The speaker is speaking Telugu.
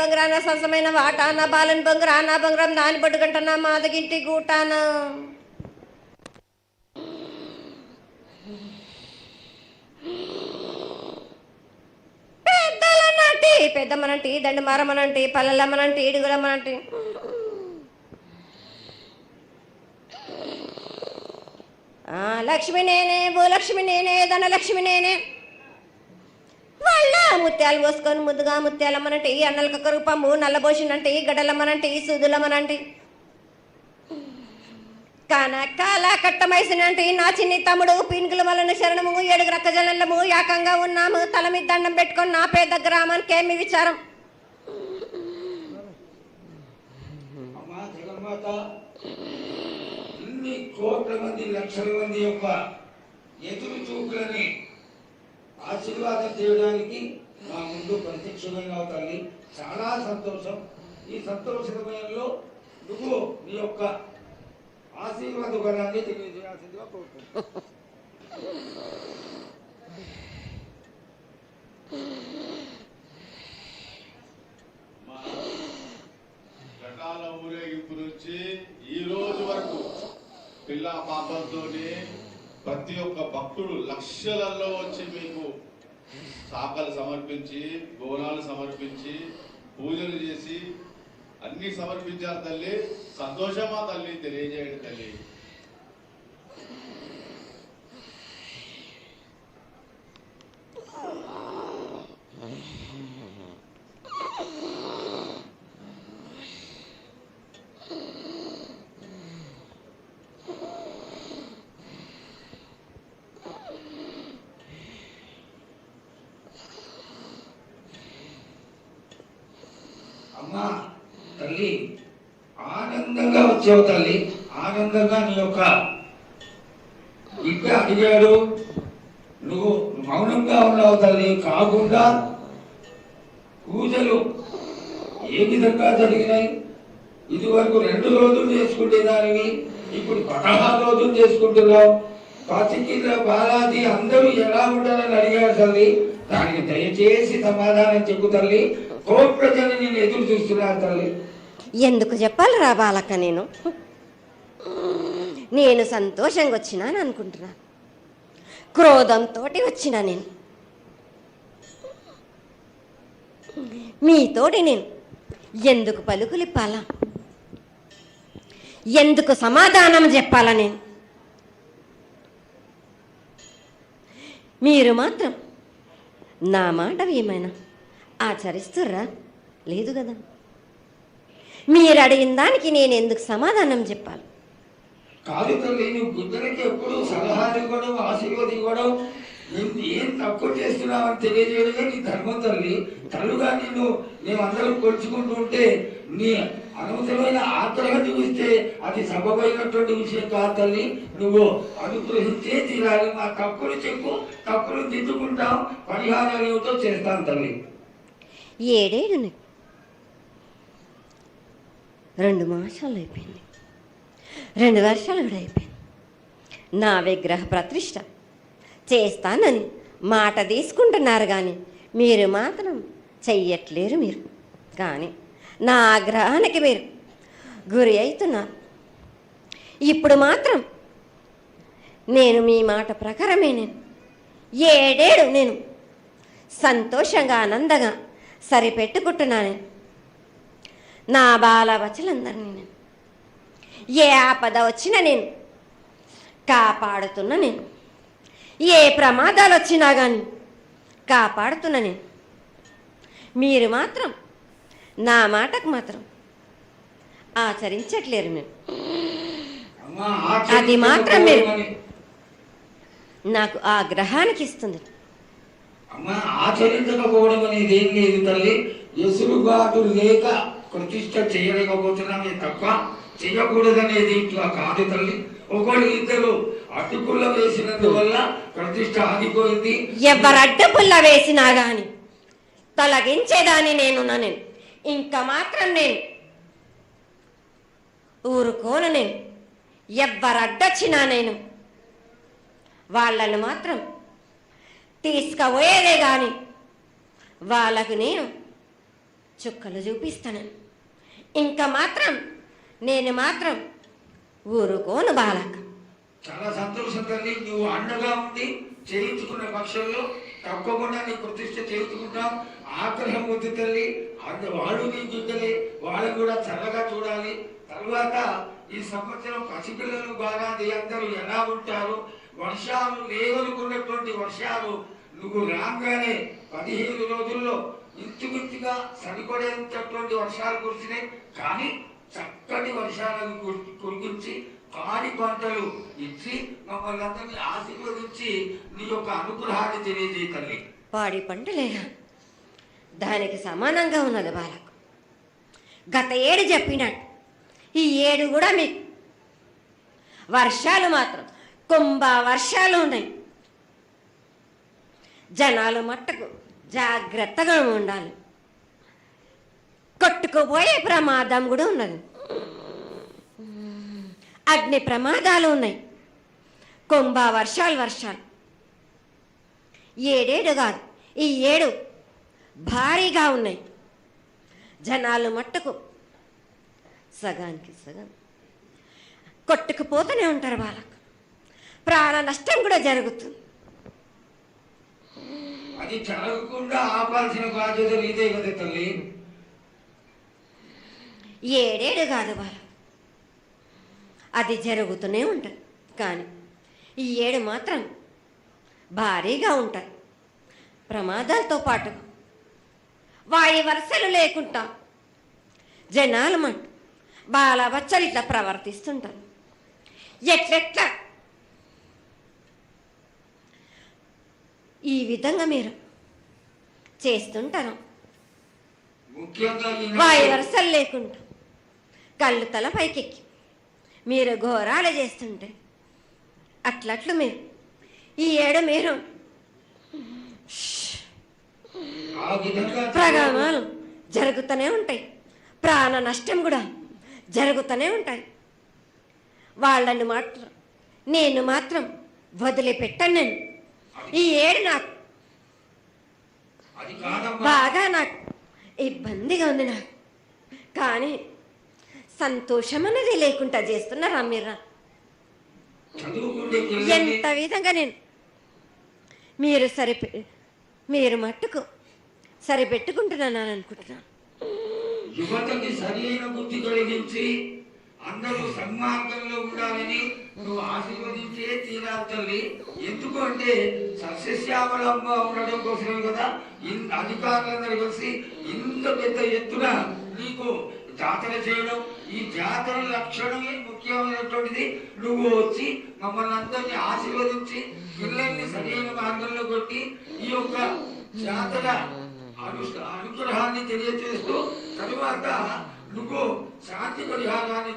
బంగారాన సరసమైన వాటాన బాలని బంగారాన బంగారం దాని పట్టుకుంటున్నా మాదగింటి గూటాన. పెద్దలనంటి పెద్దమ్మనంటి దండు మారమ్మనంటి పల్లెలమ్మనంటి ఇడుగులమ్మనంటి లక్ష్మి నేనే భూలక్ష్మి నేనే ధనలక్ష్మి నేనే. వాళ్ళ ముత్యాలు పోసుకొని ముద్దుగా ముత్యాలమ్మనంటే అన్నలకు కరుపమ్ము నల్లబోసినంటే గడ్డలమ్మనంటే సూదులమ్మనంటే కనకాల కట్టమైసినంటే నా చిన్ని తమ్ముడు పీనుగుల వలన శరణము 7 రక్కజనలము ఏకంగా ఉన్నాము. తల మీద దండం పెట్టుకొని నా పేద గ్రామానికి ఏమి విచారం. ఇన్ని కోట్ల మంది లక్షల మంది యొక్క ఎదురు చూపులని ఆశీర్వాదం చేయడానికి మా ముందు ప్రత్యక్షంగా తల్లి. చాలా సంతోషం. ఈ సంతోష సమయంలో నువ్వు నీ యొక్క ఆశీర్వాద బలాన్ని తెలియజేయాల్సిందిగా కోరుకుంటున్నాను. రకాల ఊరేగింపు నుంచి ఈ రోజు వరకు పిల్ల పాపలతోనే ప్రతి ఒక్క భక్తుడు లక్షలలో వచ్చి మీకు శాఖలు సమర్పించి బోనాలు సమర్పించి పూజలు చేసి అన్ని సమర్పించారు తల్లి. సంతోషమా తల్లి? తెలియజేయండి తల్లి. అమ్మా తల్లి, ఆనందంగా వచ్చావు తల్లి. ఆనందంగా నీ యొక్క బిడ్డ అడిగాడు, నువ్వు మౌనంగా ఉన్నావు తల్లి. కాకుండా పూజలు ఏ విధంగా జరిగినాయి? ఇది వరకు 2 రోజులు చేసుకునేదానివి, ఇప్పుడు 16 రోజులు చేసుకుంటున్నావు. పసికిల బాలాజీ అందరూ ఎలా ఉంటారని అడిగారు తల్లి. దానికి దయచేసి సమాధానం చెప్పు తల్లి. కోట్ల జనం నేను ఎదురు చూస్తున్నారు తల్లి. ఎందుకు చెప్పాలి రా బాలక్క? నేను సంతోషంగా వచ్చినాను అనుకుంటున్నా, క్రోధంతో వచ్చినా. నేను మీతోటి నేను ఎందుకు పలుకులిప్పాలా, ఎందుకు సమాధానం చెప్పాలా? నేను మీరు మాత్రం నా మాట ఏమైనా ఆచరిస్తుర్రా? లేదు కదా. మీరు అడిగిన దానికి నేను ఎందుకు సమాధానం చెప్పాలి? కాదు తల్లి, నువ్వు బుద్ధులకి ఎప్పుడు సలహాలు ఇవ్వడం, ఆశీర్వాదం ఇవ్వడం, నువ్వు ఏం తక్కువ చేస్తున్నావు అని తెలియజేయడమే నీ ధర్మం తల్లి. తల్లుగా మేమందరం కొలుచుకుంటూ ఉంటే నీ అనవసరమైన ఆత్రగా చూపిస్తే అది సబబైనటువంటి విషయం కాదు తల్లి. నువ్వు అనుగ్రహించే తీరాలి. మా తప్పులు చెప్పు, తప్పులు దిద్దుకుంటాం, పరిహారాలు ఏమిటో చేస్తాను తల్లి. 7 ఏళ్ళు 2 మాసాలు అయిపోయింది, 2 వర్షాలు కూడా అయిపోయింది. నా విగ్రహ ప్రతిష్ఠ చేస్తానని మాట తీసుకుంటున్నారు కానీ మీరు మాత్రం చెయ్యట్లేరు. మీరు కానీ నా ఆగ్రహానికి మీరు గురి అవుతున్నారు. ఇప్పుడు మాత్రం నేను మీ మాట ప్రకారమే నేను 7 ఏళ్ళు నేను సంతోషంగా ఆనందంగా సరిపెట్టుకుంటున్నాను. నా బాల బచ్చలందరినీ నేను ఏ ఆపద వచ్చినా నేను కాపాడుతున్నా. నేను ఏ ప్రమాదాలు వచ్చినా కానీ కాపాడుతున్నా. నేను మీరు మాత్రం నా మాటకు మాత్రం ఆచరించట్లేరు. నేను అది మాత్రం మీరు నాకు ఆ గ్రహానికి ఇస్తుంది. అమ్మా, ఆచరించకపోవడం అనేది ఏం లేదు తల్లి. ఎసురుబాటు లేక ప్రతిష్ట చేయలేకపోతున్నామే తప్ప చేయకూడదనేది ఇట్లా కాదు తల్లి. 1-2 అడ్డుపుల్ల వేసినందువల్ల ప్రతిష్ట ఆగిపోయింది. ఎవరు అడ్డుపుల్ల వేసినా గాని తొలగించేదాన్ని నేను ఇంకా మాత్రం నేను ఊరుకోను. నేను ఎవరు అడ్డొచ్చినా నేను వాళ్ళను మాత్రం తీసుకుపోయేదే కానీ వాళ్ళకు నేను చుక్కలు చూపిస్తాను. ఇంకా మాత్రం నేను మాత్రం ఊరుకోను బాలక. చాలా సంతోషం తల్లి. నువ్వు అండగా ఉండి చేయించుకున్న పక్షంలో తప్పకుండా నీ ప్రతిష్ట చేయించుకుంటాం. ఆగ్రహం వద్దు తల్లి. వాళ్ళు నీ బిడ్డలే, వాళ్ళు కూడా చల్లగా చూడాలి. తర్వాత ఈ సంవత్సరం పసిపిల్లలు బాగా అందరూ ఎలా ఉంటారు, వర్షాలు లేవనుకున్నటువంటి వర్షాలు నువ్వు రాగానే 15 రోజుల్లో ఇంచుమించుగా సరిపడేటటువంటి వర్షాలు కురిసినాయి. కానీ చక్కటి వర్షాలను కురిపించి పాడి పంటలు ఇచ్చి మమ్మల్ని అందరినీ ఆశీర్వదించి నీ యొక్క అనుగ్రహాన్ని తెలియజేయ తల్లి. పాడి పంటలేనా? దానికి సమానంగా ఉన్నది బాలకు. గత ఏడు చెప్పినట్టు ఈ ఏడు కూడా మీకు వర్షాలు మాత్రం కుంభ వర్షాలు ఉన్నాయి. జనాలు మట్టుకు జాగ్రత్తగా ఉండాలి. కొట్టుకుపోయే ప్రమాదం కూడా ఉన్నది. అగ్ని ప్రమాదాలు ఉన్నాయి. కుంభ వర్షాలు ఏడేడు కాదు, ఈ ఏడు భారీగా ఉన్నాయి. జనాలు మట్టుకు సగానికి సగం కొట్టుకుపోతూనే ఉంటారు. వాళ్ళకు ప్రాణ నష్టం కూడా జరుగుతుంది. అది జరగకుండా ఆపాల్సిన బాధ్యత నీదే కదా తల్లి. ఏడేడు కాదు వాళ్ళు, అది జరుగుతూనే ఉంటుంది. కానీ ఈ ఏడు మాత్రం భారీగా ఉంటాయి. ప్రమాదాలతో పాటు వాడి వరుసలు లేకుండా జనాలు మట్టు బాలబచ్చలు ఇట్లా ప్రవర్తిస్తుంటారు. ఎట్లెట్లా ఈ విధంగా మీరు చేస్తుంటారు. ముఖ్యంగా వాయి వరుసలు లేకుండా కళ్ళు తల పైకెక్కి మీరు ఘోరాలు చేస్తుంటే అట్లట్లు మీరు ఈ ఏడు మీరు ప్రమాదాలు జరుగుతూనే ఉంటాయి. ప్రాణ నష్టం కూడా జరుగుతూనే ఉంటాయి. వాళ్ళని మాత్రం నేను మాత్రం వదిలిపెట్టాను. నేను ఈ ఏడు నాకు బాగా నాకు ఇబ్బందిగా ఉంది. నాకు కానీ సంతోషం అనేది లేకుండా చేస్తున్నారా మీరు? ఎంత విధంగా నేను మీరు మట్టుకు సరిపెట్టుకుంటున్నాను అనుకుంటున్నాను. యువతకి సరైన బుద్ధి కలిగించి అందరూ సన్మార్గంలో ఉండాలని నువ్వు ఆశీర్వదించే తీరాలి తల్లి. ఎందుకంటే సస్యశ్యామలంగా ఉండడం కోసమే కదా అధికారులందరూ కలిసి ఇంత పెద్ద ఎత్తున నీకు జాతర చేయడం. ఈ జాతర లక్షణమే ముఖ్యమైనటువంటిది. నువ్వు వచ్చి మమ్మల్ని అందరినీ ఆశీర్వదించి పిల్లల్ని సరైన మార్గంలో కొట్టి ఈ యొక్క జాతర అనుగ్రహాన్ని తెలియజేస్తూ తరువాత నువ్వు శాంతి పరిహారాన్ని